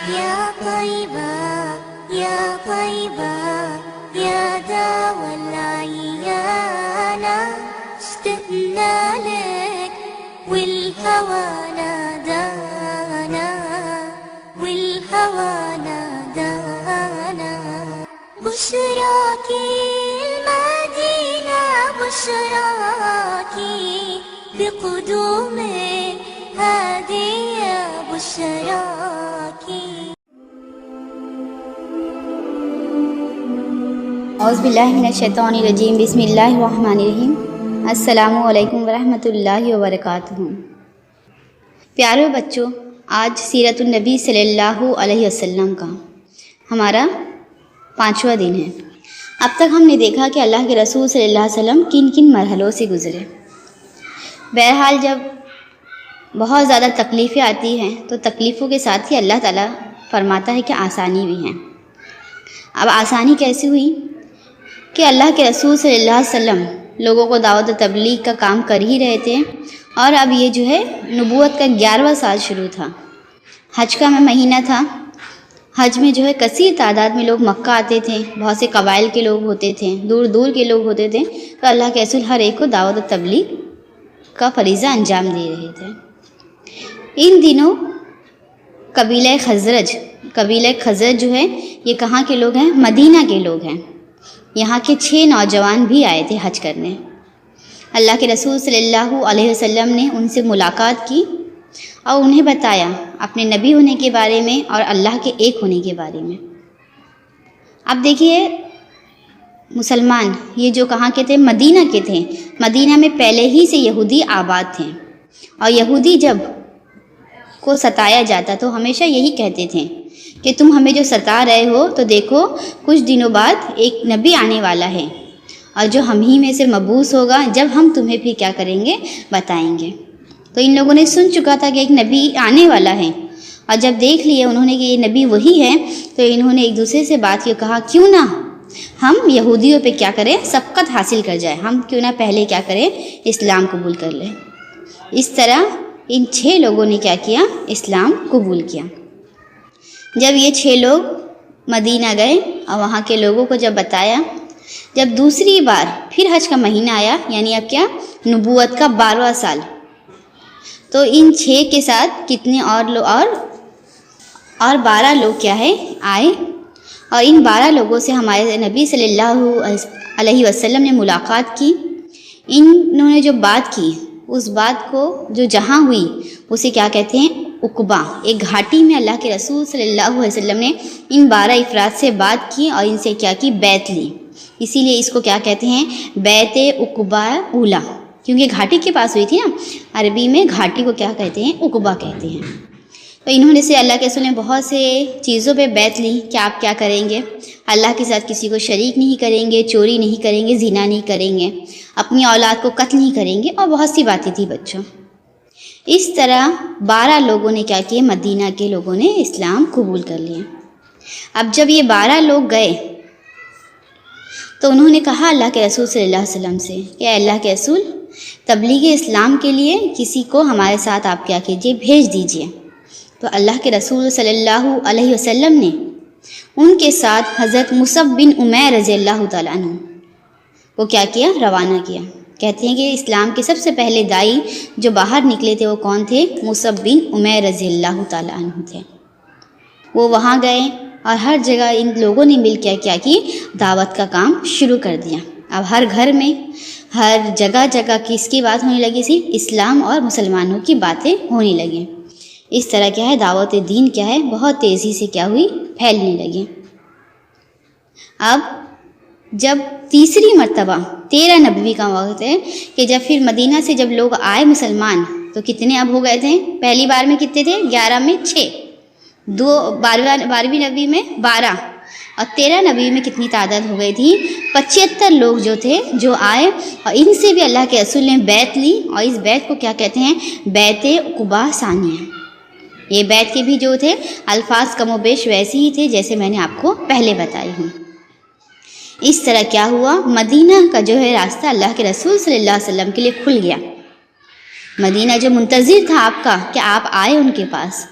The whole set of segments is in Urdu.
يا طيبة يا طيبة يا داوى العيانة اشتقنا لك والهوى نادانا والهوى نادانا بشراكي المدينة بشراكي بقدوم هادية بشراكي. اعوذ باللہ من الشیطان الرجیم بسم اللہ الرحمن الرحیم. السلام علیکم ورحمۃ اللہ وبرکاتہ. پیارے بچوں، آج سیرت النبی صلی اللہ علیہ وسلم کا ہمارا 5واں دن ہے. اب تک ہم نے دیکھا کہ اللہ کے رسول صلی اللہ علیہ وسلم کن کن مرحلوں سے گزرے. بہرحال جب بہت زیادہ تکلیفیں آتی ہیں تو تکلیفوں کے ساتھ ہی اللہ تعالیٰ فرماتا ہے کہ آسانی بھی ہیں. اب آسانی کیسی ہوئی کہ اللہ کے رسول صلی اللہ علیہ وسلم لوگوں کو دعوت و تبلیغ کا کام کر ہی رہے تھے، اور اب یہ جو ہے نبوت کا 11واں سال شروع تھا. حج کا مہینہ تھا. حج میں جو ہے کثیر تعداد میں لوگ مکہ آتے تھے، بہت سے قبائل کے لوگ ہوتے تھے، دور دور کے لوگ ہوتے تھے. تو اللہ کے رسول ہر ایک کو دعوت و تبلیغ کا فریضہ انجام دے رہے تھے. ان دنوں قبیلہ خزرج جو ہے یہ کہاں کے لوگ ہیں؟ مدینہ کے لوگ ہیں. یہاں کے 6 نوجوان بھی آئے تھے حج کرنے. اللہ کے رسول صلی اللہ علیہ وسلم نے ان سے ملاقات کی اور انہیں بتایا اپنے نبی ہونے کے بارے میں اور اللہ کے ایک ہونے کے بارے میں. اب دیکھیے مسلمان یہ جو کہاں کے تھے؟ مدینہ کے تھے. مدینہ میں پہلے ہی سے یہودی آباد تھے، اور یہودی جب کو ستایا جاتا تو ہمیشہ یہی کہتے تھے کہ تم ہمیں جو ستا رہے ہو تو دیکھو کچھ دنوں بعد ایک نبی آنے والا ہے، اور جو ہم ہی میں سے مبعوث ہوگا، جب ہم تمہیں پھر کیا کریں گے بتائیں گے. تو ان لوگوں نے سن چکا تھا کہ ایک نبی آنے والا ہے، اور جب دیکھ لیے انہوں نے کہ یہ نبی وہی ہے تو انہوں نے ایک دوسرے سے بات کی، کہا کیوں نہ ہم یہودیوں پہ کیا کریں؟ سبقت حاصل کر جائے. ہم کیوں نہ پہلے کیا کریں؟ اسلام قبول کر لیں. اس طرح ان 6 لوگوں نے کیا کیا؟ اسلام قبول کیا. جب یہ 6 لوگ مدینہ گئے اور وہاں کے لوگوں کو جب بتایا، جب دوسری بار پھر حج کا مہینہ آیا، یعنی اب کیا نبوت کا 12واں سال، تو ان 6 کے ساتھ کتنے اور 12 لوگ کیا ہے آئے، اور ان 12 لوگوں سے ہمارے نبی صلی اللہ علیہ وسلم نے ملاقات کی. انہوں نے جو بات کی اس بات کو جو جہاں ہوئی اسے کیا کہتے ہیں؟ عقبہ. ایک گھاٹی میں اللہ کے رسول صلی اللہ علیہ وسلم نے ان 12 افراد سے بات کی اور ان سے کیا کی؟ بیعت لی. اسی لیے اس کو کیا کہتے ہیں؟ بیعت عقبہ اولا، کیونکہ گھاٹی کے پاس ہوئی تھی نا. عربی میں گھاٹی کو کیا کہتے ہیں؟ عقبہ کہتے ہیں. تو انہوں نے سے اللہ کے رسول نے بہت سے چیزوں پہ بیعت لی کہ آپ کیا کریں گے؟ اللہ کے ساتھ کسی کو شریک نہیں کریں گے، چوری نہیں کریں گے، زنا نہیں کریں گے، اپنی اولاد کو قتل نہیں کریں گے، اور بہت سی باتیں تھیں بچوں. اس طرح 12 لوگوں نے کیا کیا؟ مدینہ کے لوگوں نے اسلام قبول کر لیا. اب جب یہ 12 لوگ گئے تو انہوں نے کہا اللہ کے رسول صلی اللہ علیہ وسلم سے کہ اے اللہ کے رسول، تبلیغ اسلام کے لیے کسی کو ہمارے ساتھ آپ کیا کیجیے؟ بھیج دیجیے. تو اللہ کے رسول صلی اللہ علیہ وسلم نے ان کے ساتھ حضرت مصعب بن عمیر رضی اللہ تعالیٰ عنہ کو کیا کیا؟ روانہ کیا. کہتے ہیں کہ اسلام کے سب سے پہلے دائی جو باہر نکلے تھے وہ کون تھے؟ مصعب بن عمیر رضی اللہ تعالیٰ عنہ تھے. وہ وہاں گئے اور ہر جگہ ان لوگوں نے مل کے کیا کی؟ دعوت کا کام شروع کر دیا. اب ہر گھر میں ہر جگہ کس کی بات ہونے لگی تھی؟ اسلام اور مسلمانوں کی باتیں ہونے لگیں. اس طرح کیا ہے دعوت دین کیا ہے بہت تیزی سے کیا ہوئی؟ پھیلنے لگی. اب جب تیسری مرتبہ 13 نبوی کا وقت ہے کہ جب پھر مدینہ سے جب لوگ آئے مسلمان، تو کتنے اب ہو گئے تھے؟ پہلی بار میں کتنے تھے؟ 11 میں 6، 12ویں نبی میں 12، اور 13 نبی میں کتنی تعداد ہو گئی تھی؟ 75 لوگ جو تھے جو آئے، اور ان سے بھی اللہ کے رسول نے بیعت لی. اور اس بیعت کو کیا کہتے ہیں؟ بیعت عقبہ ثانیہ. یہ بیعت کے بھی جو تھے الفاظ کم و بیش ویسے ہی تھے جیسے میں نے آپ کو پہلے بتائی ہوں. اس طرح کیا ہوا؟ مدینہ کا جو ہے راستہ اللہ کے رسول صلی اللہ علیہ وسلم کے لیے کھل گیا. مدینہ جو منتظر تھا آپ کا کہ آپ آئے ان کے پاس،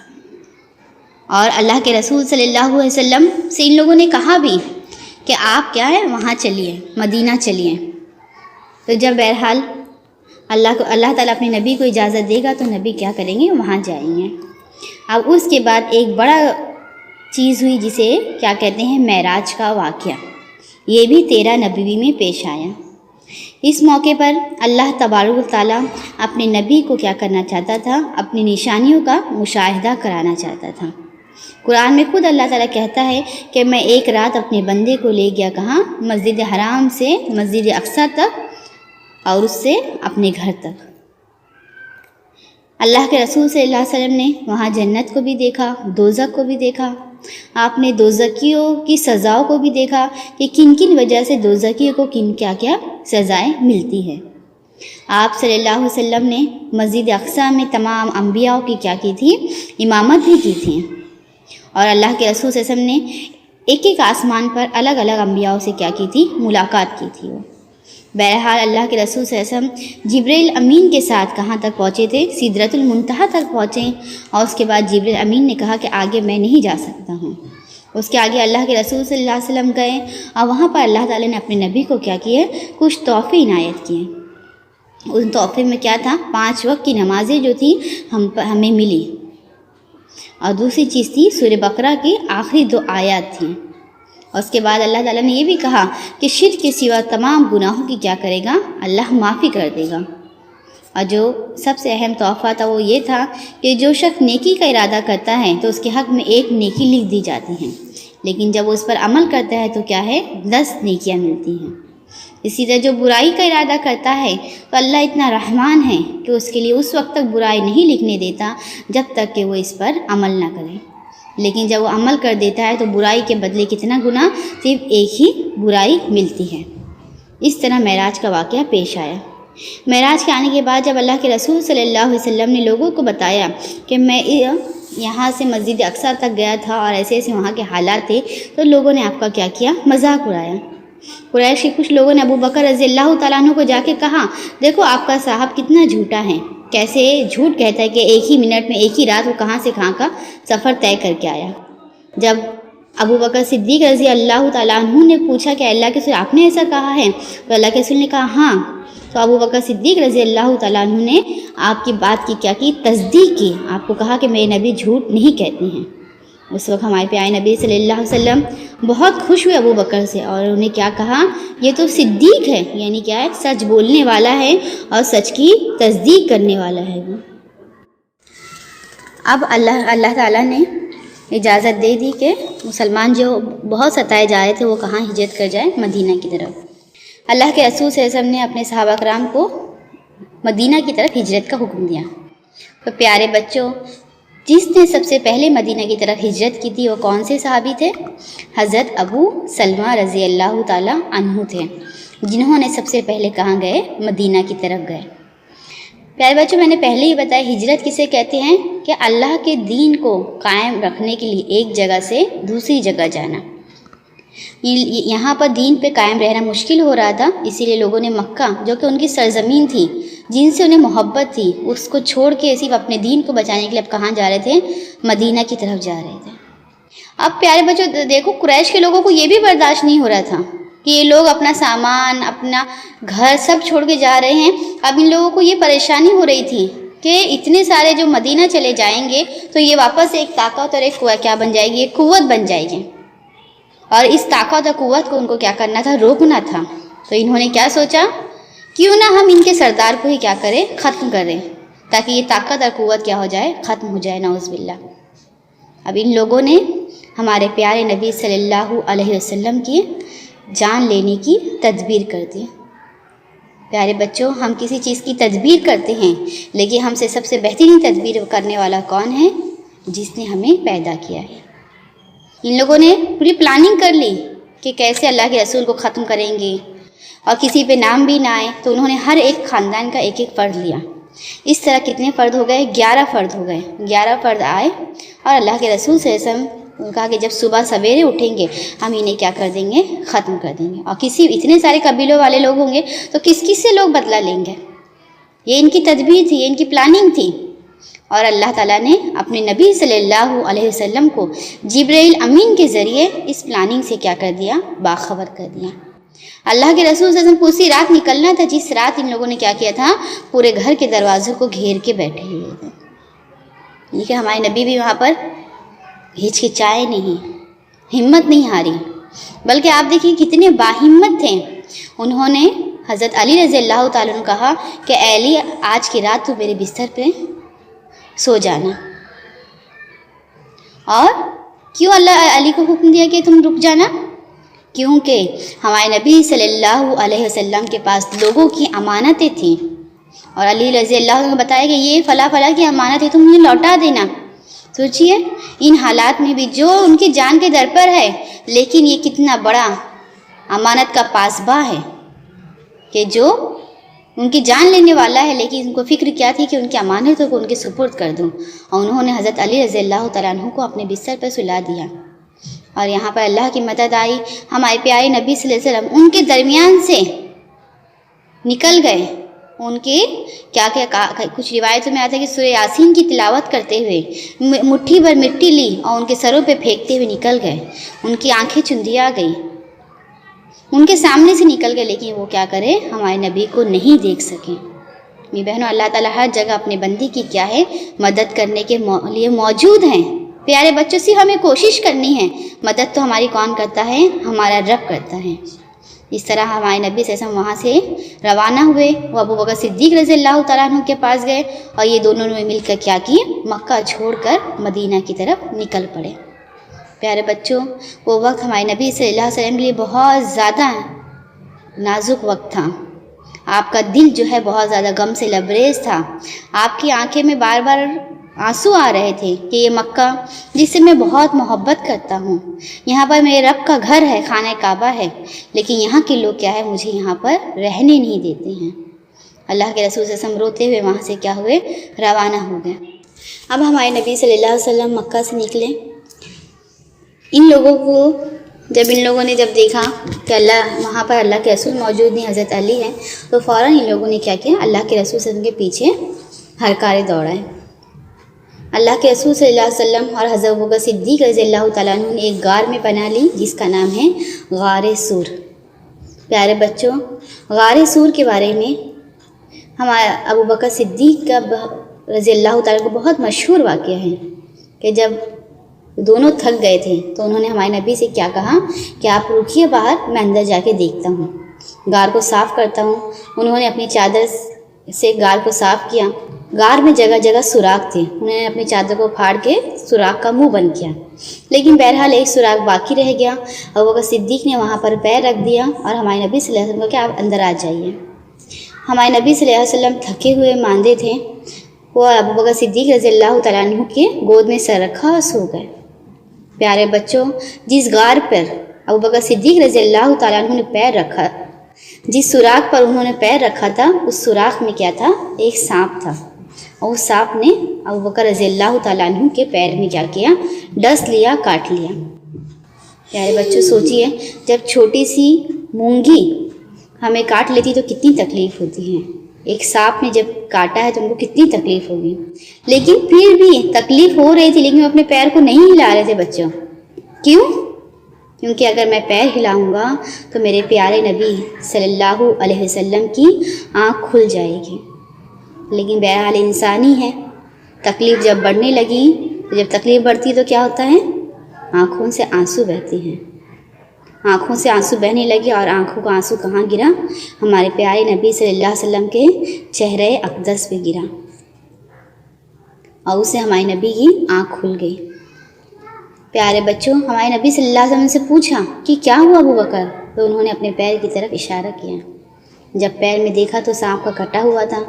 اور اللہ کے رسول صلی اللہ علیہ وسلم سے ان لوگوں نے کہا بھی کہ آپ کیا ہے وہاں چلیے، مدینہ چلیے۔ تو جب بہرحال اللہ تعالیٰ اپنے نبی کو اجازت دے گا تو نبی کیا کریں گے، وہاں جائیں گے۔ اب اس کے بعد ایک بڑا چیز ہوئی جسے کیا کہتے ہیں، معراج کا واقعہ۔ یہ بھی 13 نبوی میں پیش آیا۔ اس موقع پر اللہ تبارک و تعالیٰ اپنے نبی کو کیا کرنا چاہتا تھا، اپنی نشانیوں کا مشاہدہ کرانا چاہتا تھا۔ قرآن میں خود اللہ تعالیٰ کہتا ہے کہ میں ایک رات اپنے بندے کو لے گیا کہاں، مسجد حرام سے مسجد اقصیٰ تک اور اس سے اپنے گھر تک۔ اللہ کے رسول صلی اللہ علیہ وسلم نے وہاں جنت کو بھی دیکھا، دوزخ کو بھی دیکھا۔ آپ نے دوزخیوں کی سزاؤں کو بھی دیکھا کہ کن کن وجہ سے دوزخیوں کو کیا کیا سزائیں ملتی ہیں۔ آپ صلی اللہ علیہ وسلم نے مسجد اقصیٰ میں تمام انبیاء کی کیا کی تھی، امامت بھی کی تھی، اور اللہ کے رسول صلی اللہ علیہ وسلم نے ایک ایک آسمان پر الگ الگ انبیاء سے کیا کی تھی، ملاقات کی تھی۔ وہ بہرحال اللہ کے رسول صلی اللہ علیہ وسلم جبرائیل امین کے ساتھ کہاں تک پہنچے تھے، سدرۃ المنتہا تک پہنچے، اور اس کے بعد جبرائیل امین نے کہا کہ آگے میں نہیں جا سکتا ہوں۔ اس کے آگے اللہ کے رسول صلی اللہ علیہ وسلم گئے، اور وہاں پر اللہ تعالیٰ نے اپنے نبی کو کیا کیے، کچھ تحفے عنایت کیے۔ ان تحفے میں کیا تھا، 5 وقت کی نمازیں جو تھیں ہمیں ملی، اور دوسری چیز تھی سورہ بقرہ کی آخری 2 آیات تھیں۔ اور اس کے بعد اللہ تعالیٰ نے یہ بھی کہا کہ شرک کے سوا تمام گناہوں کی کیا کرے گا، اللہ معافی کر دے گا۔ اور جو سب سے اہم تحفہ تھا وہ یہ تھا کہ جو شخص نیکی کا ارادہ کرتا ہے تو اس کے حق میں 1 نیکی لکھ دی جاتی ہیں، لیکن جب وہ اس پر عمل کرتا ہے تو کیا ہے، 10 نیکیاں ملتی ہیں۔ اسی طرح جو برائی کا ارادہ کرتا ہے تو اللہ اتنا رحمان ہے کہ اس کے لیے اس وقت تک برائی نہیں لکھنے دیتا جب تک کہ وہ اس پر عمل نہ کرے، لیکن جب وہ عمل کر دیتا ہے تو برائی کے بدلے کتنا گناہ، صرف 1 ہی برائی ملتی ہے۔ اس طرح معراج کا واقعہ پیش آیا۔ معراج کے آنے کے بعد جب اللہ کے رسول صلی اللہ علیہ وسلم نے لوگوں کو بتایا کہ میں یہاں سے مسجد اقصیٰ تک گیا تھا اور ایسے ایسے وہاں کے حالات تھے، تو لوگوں نے آپ کا کیا کیا، مذاق اڑایا۔ قریش کے کچھ لوگوں نے ابو بکر رضی اللہ تعالیٰ عنہ کو جا کے کہا، دیکھو آپ کا صاحب کتنا جھوٹا ہے، کیسے جھوٹ کہتا ہے کہ 1 ہی منٹ میں 1 ہی رات وہ کہاں سے کہاں کا سفر طے کر کے آیا۔ جب ابو بکر صدیق رضی اللہ تعالیٰ عنہ نے پوچھا کہ اللہ کے رسول آپ نے ایسا کہا ہے، تو اللہ کے رسول نے کہا ہاں۔ تو ابو بکر صدیق رضی اللہ تعالیٰ عنہ نے آپ کی بات کی کیا کی، تصدیق کی، آپ کو کہا کہ میرے نبی جھوٹ نہیں کہتے ہیں۔ اس وقت ہمارے پیارے نبی صلی اللہ علیہ وسلم بہت خوش ہوئے ابو بکر سے، اور انہیں کیا کہا، یہ تو صدیق ہے، یعنی کیا ہے، سچ بولنے والا ہے اور سچ کی تصدیق کرنے والا ہے وہ۔ اب اللہ تعالیٰ نے اجازت دے دی کہ مسلمان جو بہت ستائے جا رہے تھے وہ کہاں ہجرت کر جائے، مدینہ کی طرف۔ اللہ کے رسول صلی اللہ علیہ وسلم نے اپنے صحابہ کرام کو مدینہ کی طرف ہجرت کا حکم دیا۔ تو پیارے بچوں، جس نے سب سے پہلے مدینہ کی طرف ہجرت کی تھی وہ کون سے صحابی تھے؟ حضرت ابو سلمہ رضی اللہ تعالیٰ عنہ تھے، جنہوں نے سب سے پہلے کہاں گئے، مدینہ کی طرف گئے۔ پیارے بچوں، میں نے پہلے ہی بتایا ہجرت کسے کہتے ہیں کہ اللہ کے دین کو قائم رکھنے کے لیے ایک جگہ سے دوسری جگہ جانا۔ یہاں پر دین پہ قائم رہنا مشکل ہو رہا تھا، اسی لیے لوگوں نے مکہ جو کہ ان کی سرزمین تھی، جن سے انہیں محبت تھی، اس کو چھوڑ کے صرف اپنے دین کو بچانے کے لیے اب کہاں جا رہے تھے، مدینہ کی طرف جا رہے تھے۔ اب پیارے بچوں دیکھو، قریش کے لوگوں کو یہ بھی برداشت نہیں ہو رہا تھا کہ یہ لوگ اپنا سامان، اپنا گھر سب چھوڑ کے جا رہے ہیں۔ اب ان لوگوں کو یہ پریشانی ہو رہی تھی کہ اتنے سارے جو مدینہ چلے جائیں گے تو یہ واپس ایک طاقت اور ایک کیا بن جائے گی، ایک قوت بن جائے گی، اور اس طاقت اور قوت کو ان کو کیا کرنا تھا، روکنا تھا۔ تو انہوں نے کیا سوچا، کیوں نہ ہم ان کے سردار کو ہی کیا کریں، ختم کریں، تاکہ یہ طاقت اور قوت کیا ہو جائے، ختم ہو جائے، نعوذ باللہ۔ اب ان لوگوں نے ہمارے پیارے نبی صلی اللہ علیہ وسلم کی جان لینے کی تدبیر کر دی۔ پیارے بچوں، ہم کسی چیز کی تدبیر کرتے ہیں، لیکن ہم سے سب سے بہترین تدبیر کرنے والا کون ہے؟ جس نے ہمیں پیدا کیا ہے۔ ان لوگوں نے پوری پلاننگ کر لی کہ کیسے اللہ کے رسول کو ختم کریں گے، اور کسی پہ نام بھی نہ آئے، تو انہوں نے ہر ایک خاندان کا ایک ایک فرد لیا۔ اس طرح کتنے فرد ہو گئے؟ 11 فرد ہو گئے۔ 11 فرد آئے اور اللہ کے رسول صلی اللہ علیہ وسلم نے کہا کہ جب صبح سویرے اٹھیں گے ہم انہیں کیا کر دیں گے، ختم کر دیں گے۔ اور اتنے سارے قبیلوں والے لوگ ہوں گے تو کس سے لوگ بدلہ لیں گے؟ یہ ان کی تدبیر تھی، یہ ان کی پلاننگ تھی۔ اور اللہ تعالیٰ نے اپنے نبی صلی اللہ علیہ وسلم کو جبرائیل امین کے ذریعے اس پلاننگ سے کیا کر دیا؟ باخبر کر دیا۔ اللہ کے رسول صلی اللہ علیہ وسلم کو اسی رات نکلنا تھا جس رات ان لوگوں نے کیا کیا تھا؟ پورے گھر کے دروازوں کو گھیر کے بیٹھے ہوئے تھے۔ یہ کہ ہمارے نبی بھی وہاں پر ہچکچائے نہیں، ہمت نہیں ہاری، بلکہ آپ دیکھیے کتنے باہمت تھے۔ انہوں نے حضرت علی رضی اللہ تعالیٰ عنہ کہا کہ اے علی آج کی رات تو میرے بستر پہ سو جانا۔ اور کیوں اللہ علی کو حکم دیا کہ تم رک جانا؟ کیونکہ ہمارے نبی صلی اللہ علیہ وسلم کے پاس لوگوں کی امانتیں تھیں، اور علی رضی اللہ عنہ نے بتایا کہ یہ فلاں فلاں کی امانت ہے، تم انہیں لوٹا دینا۔ سوچئے ان حالات میں بھی جو ان کی جان کے در پر ہے، لیکن یہ کتنا بڑا امانت کا پاسباں ہے کہ جو ان کی جان لینے والا ہے، لیکن ان کو فکر کیا تھی کہ ان کی امانتوں کو ان کے سپرد کر دوں، اور انہوں نے حضرت علی رضی اللہ تعالیٰ عنہ کو اپنے بستر پر سلا دیا۔ اور یہاں پر اللہ کی مدد آئی، ہمارے پیارے نبی صلی اللہ علیہ وسلم ان کے درمیان سے نکل گئے۔ ان کے کیا کچھ روایتوں میں آتا ہے کہ سورہ یاسین کی تلاوت کرتے ہوئے مٹھی بھر مٹی لی اور ان کے سروں پہ پھینکتے ہوئے نکل گئے۔ ان کی آنکھیں چندیا گئی، ان کے سامنے سے نکل گئے، لیکن وہ کیا کرے؟ ہمارے نبی کو نہیں دیکھ سکے۔ میری بہنوں، اللہ تعالیٰ ہر جگہ اپنے بندی کی کیا ہے؟ مدد کرنے کے لیے موجود ہیں۔ پیارے بچوں سے ہمیں کوشش کرنی ہے، مدد تو ہماری کون کرتا ہے؟ ہمارا رب کرتا ہے۔ اس طرح ہمارے نبی صلی اللہ علیہ وسلم وہاں سے روانہ ہوئے، وہ ابو بکر صدیق رضی اللہ تعالیٰ عنہ کے پاس گئے، اور یہ دونوں نے مل کر کیا کی؟ مکہ چھوڑ کر مدینہ کی طرف نکل پڑے۔ پیارے بچوں، وہ وقت ہمارے نبی صلی اللہ علیہ وسلم کے لیے بہت زیادہ نازک وقت تھا۔ آپ کا دل جو ہے بہت زیادہ غم سے لبریز تھا، آپ کی آنکھیں میں بار بار آنسو آ رہے تھے کہ یہ مکہ جس سے میں بہت محبت کرتا ہوں، یہاں پر میرے رب کا گھر ہے، خانہ کعبہ ہے، لیکن یہاں کے لوگ کیا ہے؟ مجھے یہاں پر رہنے نہیں دیتے ہیں۔ اللہ کے رسول صلی اللہ علیہ وسلم روتے ہوئے وہاں سے کیا ہوئے؟ روانہ ہو گئے۔ اب ہمارے نبی صلی اللہ علیہ وسلم مکہ سے نکلے۔ ان لوگوں کو ان لوگوں نے جب دیکھا کہ وہاں پر اللہ کے رسول موجود نہیں، حضرت علی ہیں، تو فوراً ان لوگوں نے کیا کیا؟ اللہ کے رسول صلی اللہ علیہ وسلم کے پیچھے ہرکارے دوڑائے۔ اللہ کے رسول صلی اللہ علیہ وسلم اور حضرت ابوبکر صدیق رضی اللہ تعالیٰ عنہ نے ایک غار میں پناہ لی جس کا نام ہے غار سور۔ پیارے بچوں، غار سور کے بارے میں ہمارے ابوبکر صدیق کا رضی اللہ تعالیٰ کو بہت مشہور واقعہ ہے کہ جب دونوں تھک گئے تھے تو انہوں نے ہمارے نبی سے کیا کہا کہ آپ رکیے باہر، میں اندر جا کے دیکھتا ہوں، غار کو صاف کرتا ہوں۔ انہوں نے اپنی چادر سے غار کو صاف کیا۔ غار میں جگہ جگہ سوراخ تھے، انہوں نے اپنی چادر کو پھاڑ کے سوراخ کا منہ بند کیا، لیکن بہرحال ایک سوراخ باقی رہ گیا۔ ابوبکر صدیق نے وہاں پر پیر رکھ دیا اور ہمارے نبی صلی اللہ علیہ وسلم کو کہ آپ اندر آ جائیے۔ ہمارے نبی صلی اللہ علیہ وسلم تھکے ہوئے ماندے تھے، وہ ابوبکر صدیق رضی اللہ تعالیٰ عنہ کے گود میں سر رکھا اور سو گئے۔ پیارے بچوں، جس غار پر ابوبکر صدیق رضی اللہ تعالیٰ عنہ نے پیر رکھا، جس سوراخ پر انہوں نے پیر رکھا تھا، اس سوراخ میں کیا تھا؟ ایک سانپ تھا، اور اس سانپ نے ابوبکر رضی اللہ تعالیٰ عنہ کے پیر میں کیا کیا؟ ڈس لیا، کاٹ لیا۔ پیارے بچوں سوچیے، جب چھوٹی سی مونگی ہمیں کاٹ لیتی تو کتنی تکلیف ہوتی ہے، ایک سانپ نے جب کاٹا ہے تو ان کو کتنی تکلیف ہوگی، لیکن پھر بھی تکلیف ہو رہی تھی، لیکن وہ اپنے پیر کو نہیں ہلا رہے تھے بچوں۔ کیوں؟ کیونکہ اگر میں پیر ہلاؤں گا تو میرے پیارے نبی صلی اللہ علیہ وسلم کی آنکھ کھل جائے گی۔ لیکن بہرحال انسانی ہے، تکلیف جب بڑھنے لگی تو جب تکلیف بڑھتی تو کیا ہوتا ہے؟ آنکھوں سے آنسو بہتے ہیں، آنکھوں سے آنسو بہنے لگے، اور آنکھوں کا آنسو کہاں گرا؟ ہمارے پیارے نبی صلی اللہ علیہ وسلم کے چہرے اقدس پہ گرا، اور اسے ہمارے نبی کی آنکھ کھل گئی۔ پیارے بچوں، ہمارے نبی صلی اللہ علیہ وسلم سے پوچھا کہ کیا ہوا ابو بکر؟ تو انہوں نے اپنے پیر کی طرف اشارہ کیا۔ جب پیر میں دیکھا تو سانپ کا کٹا ہوا تھا۔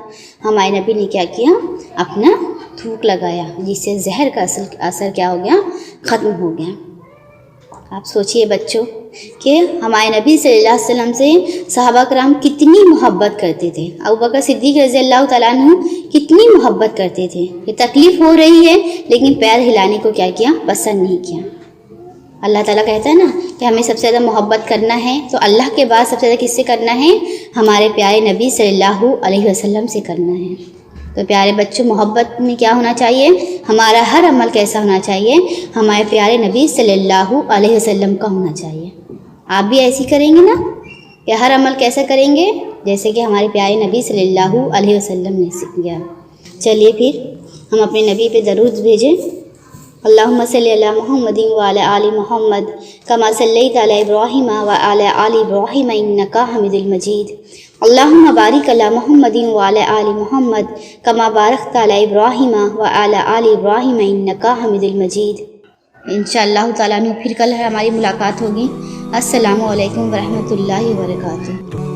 ہمارے نبی نے کیا کیا؟ اپنا تھوک لگایا، جس سے زہر کا اثر کیا ہو گیا؟ ختم ہو گیا۔ آپ سوچئے بچوں کہ ہمارے نبی صلی اللہ علیہ وسلم سے صحابہ کرام کتنی محبت کرتے تھے، ابوبکر صدیق رضی اللہ تعالیٰ عنہ کتنی محبت کرتے تھے کہ تکلیف ہو رہی ہے لیکن پیر ہلانے کو کیا پسند نہیں کیا۔ اللہ تعالیٰ کہتا ہے نا کہ ہمیں سب سے زیادہ محبت کرنا ہے تو اللہ کے بعد سب سے زیادہ کس سے کرنا ہے؟ ہمارے پیارے نبی صلی اللہ علیہ وسلم سے کرنا ہے۔ تو پیارے بچوں، محبت میں کیا ہونا چاہیے؟ ہمارا ہر عمل کیسا ہونا چاہیے؟ ہمارے پیارے نبی صلی اللہ علیہ وسلم کا ہونا چاہیے۔ آپ بھی ایسی کریں گے نا کہ ہر عمل کیسا کریں گے؟ جیسے کہ ہمارے پیارے نبی صلی اللہ علیہ وسلم نے سکھایا۔ چلیے پھر ہم اپنے نبی پہ درود بھیجیں۔ اللہم صلی علی محمد وعلی آل محمد کما صلیت علی ابراہیم وعلی آل ابراہیم انک حمید المجید۔ اللہم بارک علی محمد وعلی آل محمد کما بارکت علی ابراہیم وعلی آل ابراہیم انک حمید المجید۔ انشاءاللہ تعالیٰ پھر کل ہماری ملاقات ہوگی۔ السلام علیکم ورحمۃ اللہ وبرکاتہ۔